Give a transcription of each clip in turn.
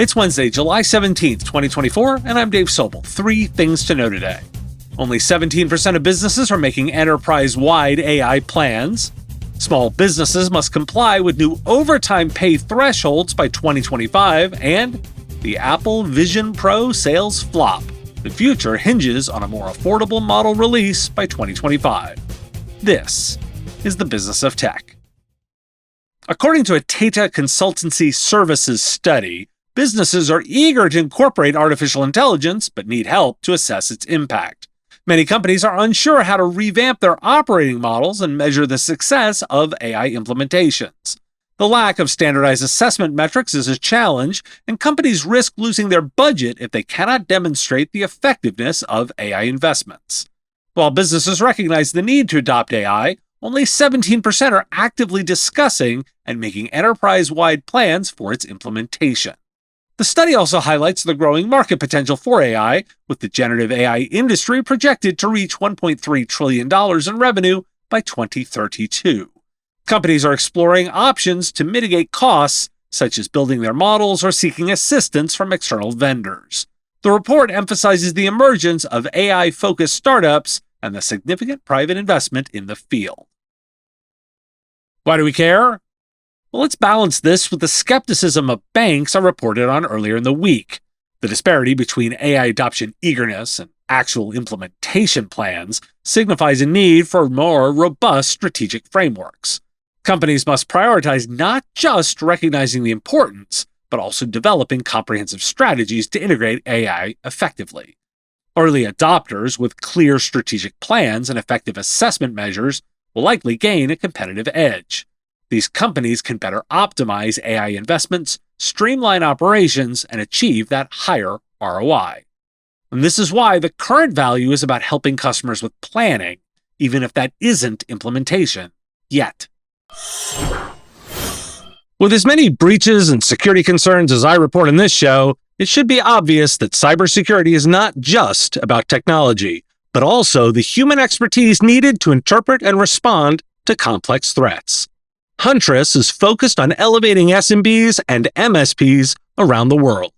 It's Wednesday, July 17th, 2024, and I'm Dave Sobel. 3 things to know today. Only 17% of businesses are making enterprise-wide AI plans. Small businesses must comply with new overtime pay thresholds by 2025, and the Apple Vision Pro sales flop. The future hinges on a more affordable model release by 2025. This is the business of tech. According to a Tata consultancy services study, businesses are eager to incorporate artificial intelligence, but need help to assess its impact. Many companies are unsure how to revamp their operating models and measure the success of AI implementations. The lack of standardized assessment metrics is a challenge, and companies risk losing their budget if they cannot demonstrate the effectiveness of AI investments. While businesses recognize the need to adopt AI, only 17% are actively discussing and making enterprise-wide plans for its implementation. The study also highlights the growing market potential for AI, with the generative AI industry projected to reach $1.3 trillion in revenue by 2032. Companies are exploring options to mitigate costs, such as building their models or seeking assistance from external vendors. The report emphasizes the emergence of AI-focused startups and the significant private investment in the field. Why do we care? Well, let's balance this with the skepticism of banks I reported on earlier in the week. The disparity between AI adoption eagerness and actual implementation plans signifies a need for more robust strategic frameworks. Companies must prioritize not just recognizing the importance, but also developing comprehensive strategies to integrate AI effectively. Early adopters with clear strategic plans and effective assessment measures will likely gain a competitive edge. These companies can better optimize AI investments, streamline operations, and achieve that higher ROI. And this is why the current value is about helping customers with planning, even if that isn't implementation yet. With as many breaches and security concerns as I report in this show, it should be obvious that cybersecurity is not just about technology, but also the human expertise needed to interpret and respond to complex threats. Huntress is focused on elevating SMBs and MSPs around the world.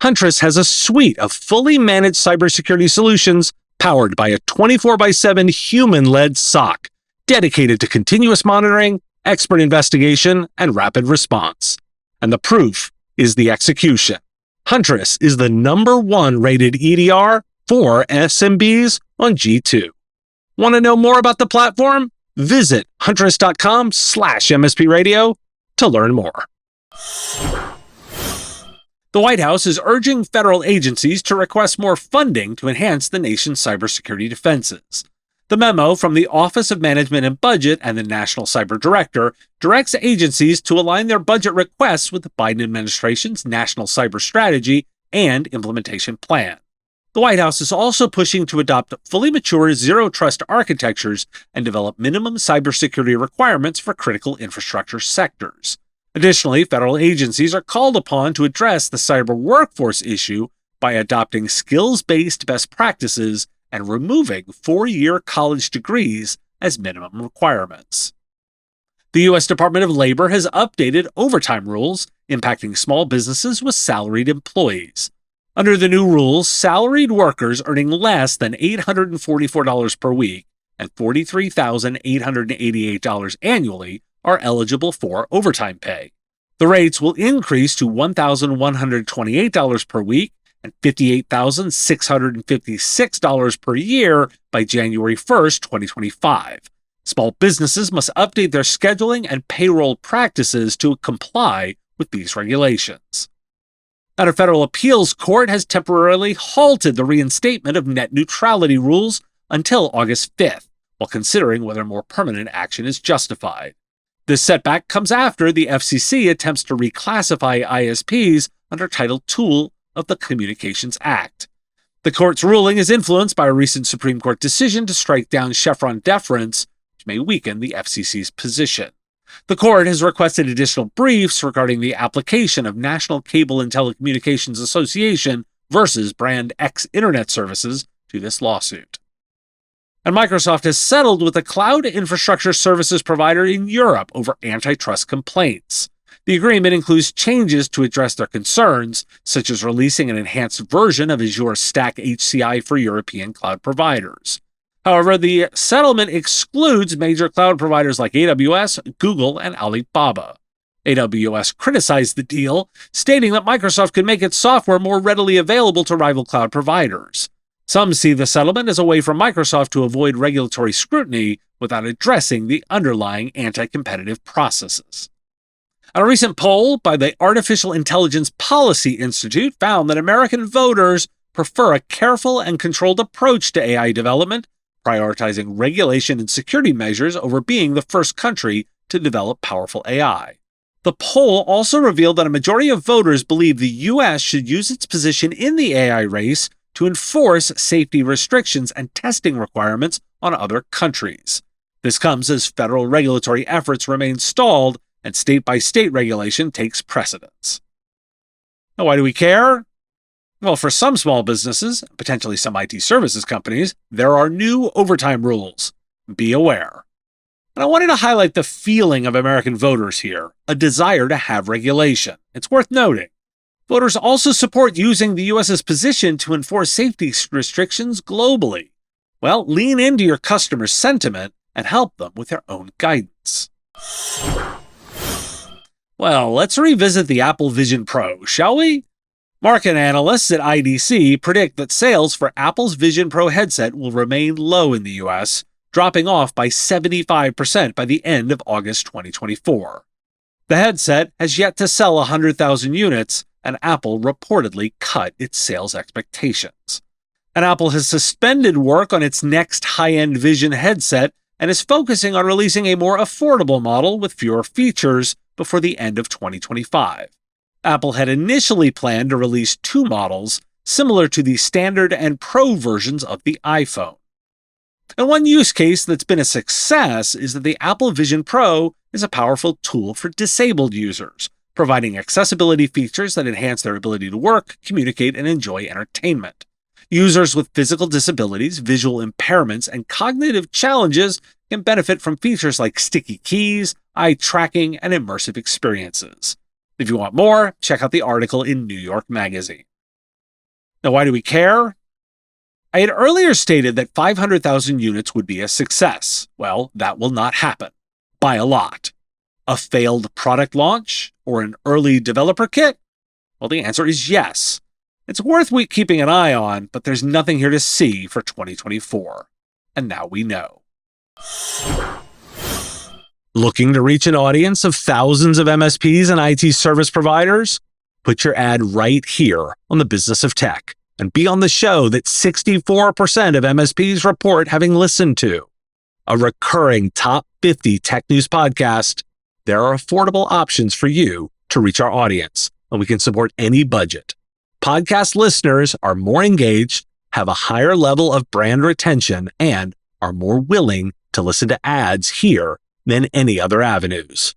Huntress has a suite of fully managed cybersecurity solutions powered by a 24/7 human-led SOC, dedicated to continuous monitoring, expert investigation, and rapid response. And the proof is the execution. Huntress is the #1 rated EDR for SMBs on G2. Want to know more about the platform? Visit huntress.com/MSP Radio to learn more. The White House is urging federal agencies to request more funding to enhance the nation's cybersecurity defenses. The memo from the Office of Management and Budget and the National Cyber Director directs agencies to align their budget requests with the Biden administration's National Cyber Strategy and Implementation Plan. The White House is also pushing to adopt fully mature zero-trust architectures and develop minimum cybersecurity requirements for critical infrastructure sectors. Additionally, federal agencies are called upon to address the cyber workforce issue by adopting skills-based best practices and removing 4-year college degrees as minimum requirements. The U.S. Department of Labor has updated overtime rules impacting small businesses with salaried employees. Under the new rules, salaried workers earning less than $844 per week and $43,888 annually are eligible for overtime pay. The rates will increase to $1,128 per week and $58,656 per year by January 1st, 2025. Small businesses must update their scheduling and payroll practices to comply with these regulations. And a federal appeals court has temporarily halted the reinstatement of net neutrality rules until August 5th, while considering whether more permanent action is justified. This setback comes after the FCC attempts to reclassify ISPs under Title II of the Communications Act. The court's ruling is influenced by a recent Supreme Court decision to strike down Chevron deference, which may weaken the FCC's position. The court has requested additional briefs regarding the application of National Cable and Telecommunications Association versus Brand X Internet Services to this lawsuit. And Microsoft has settled with a cloud infrastructure services provider in Europe over antitrust complaints. The agreement includes changes to address their concerns, such as releasing an enhanced version of Azure Stack HCI for European cloud providers. However, the settlement excludes major cloud providers like AWS, Google, and Alibaba. AWS criticized the deal, stating that Microsoft could make its software more readily available to rival cloud providers. Some see the settlement as a way for Microsoft to avoid regulatory scrutiny without addressing the underlying anti-competitive processes. A recent poll by the Artificial Intelligence Policy Institute found that American voters prefer a careful and controlled approach to AI development, prioritizing regulation and security measures over being the first country to develop powerful AI. The poll also revealed that a majority of voters believe the U.S. should use its position in the AI race to enforce safety restrictions and testing requirements on other countries. This comes as federal regulatory efforts remain stalled and state-by-state regulation takes precedence. Now, why do we care? Well, for some small businesses, potentially some IT services companies, there are new overtime rules. Be aware. And I wanted to highlight the feeling of American voters here, a desire to have regulation. It's worth noting. Voters also support using the U.S.'s position to enforce safety restrictions globally. Well, lean into your customers' sentiment and help them with their own guidance. Well, let's revisit the Apple Vision Pro, shall we? Market analysts at IDC predict that sales for Apple's Vision Pro headset will remain low in the U.S., dropping off by 75% by the end of August 2024. The headset has yet to sell 100,000 units, and Apple reportedly cut its sales expectations. And Apple has suspended work on its next high-end Vision headset and is focusing on releasing a more affordable model with fewer features before the end of 2025. Apple had initially planned to release two models, similar to the standard and Pro versions of the iPhone. And one use case that's been a success is that the Apple Vision Pro is a powerful tool for disabled users, providing accessibility features that enhance their ability to work, communicate, and enjoy entertainment. Users with physical disabilities, visual impairments, and cognitive challenges can benefit from features like sticky keys, eye tracking, and immersive experiences. If you want more, check out the article in New York Magazine. Now, why do we care? I had earlier stated that 500,000 units would be a success. Well, that will not happen. By a lot. A failed product launch or an early developer kit? Well, the answer is yes. It's worth keeping an eye on, but there's nothing here to see for 2024. And now we know. Looking to reach an audience of thousands of MSPs and IT service providers? Put your ad right here on the Business of Tech and be on the show that 64% of MSPs report having listened to. A recurring top 50 tech news podcast. There are affordable options for you to reach our audience, and we can support any budget. Podcast listeners are more engaged, have a higher level of brand retention, and are more willing to listen to ads here than any other avenues.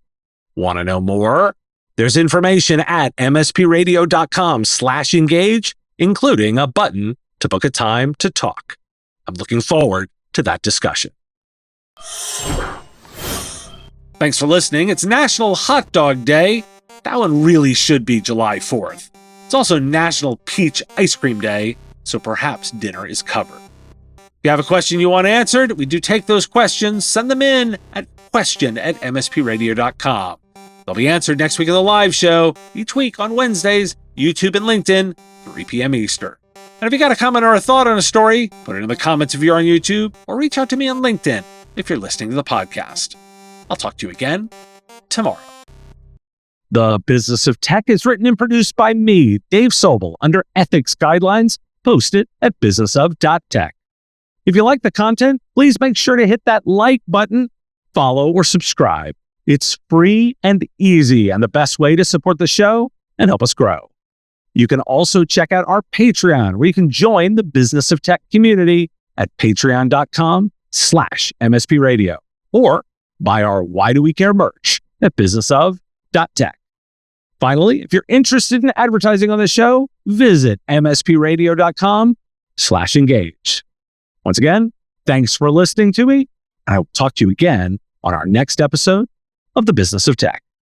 Want to know more? There's information at mspradio.com/engage, including a button to book a time to talk. I'm looking forward to that discussion. Thanks for listening. It's National Hot Dog Day. That one really should be July 4th. It's also National Peach Ice Cream Day, so perhaps dinner is covered. If you have a question you want answered, we do take those questions. Send them in at question@mspradio.com. They'll be answered next week on the live show, each week on Wednesdays, YouTube and LinkedIn, 3 p.m. Eastern. And if you got a comment or a thought on a story, put it in the comments if you're on YouTube, or reach out to me on LinkedIn if you're listening to the podcast. I'll talk to you again tomorrow. The Business of Tech is written and produced by me, Dave Sobel, under ethics guidelines posted at businessof.tech. If you like the content, please make sure to hit that like button, follow, or subscribe. It's free and easy and the best way to support the show and help us grow. You can also check out our Patreon, where you can join the Business of Tech community at patreon.com/MSP Radio, or buy our Why Do We Care merch at businessof.tech. Finally, if you're interested in advertising on the show, visit mspradio.com/engage. Once again, thanks for listening to me, and I will talk to you again on our next episode of the Business of Tech.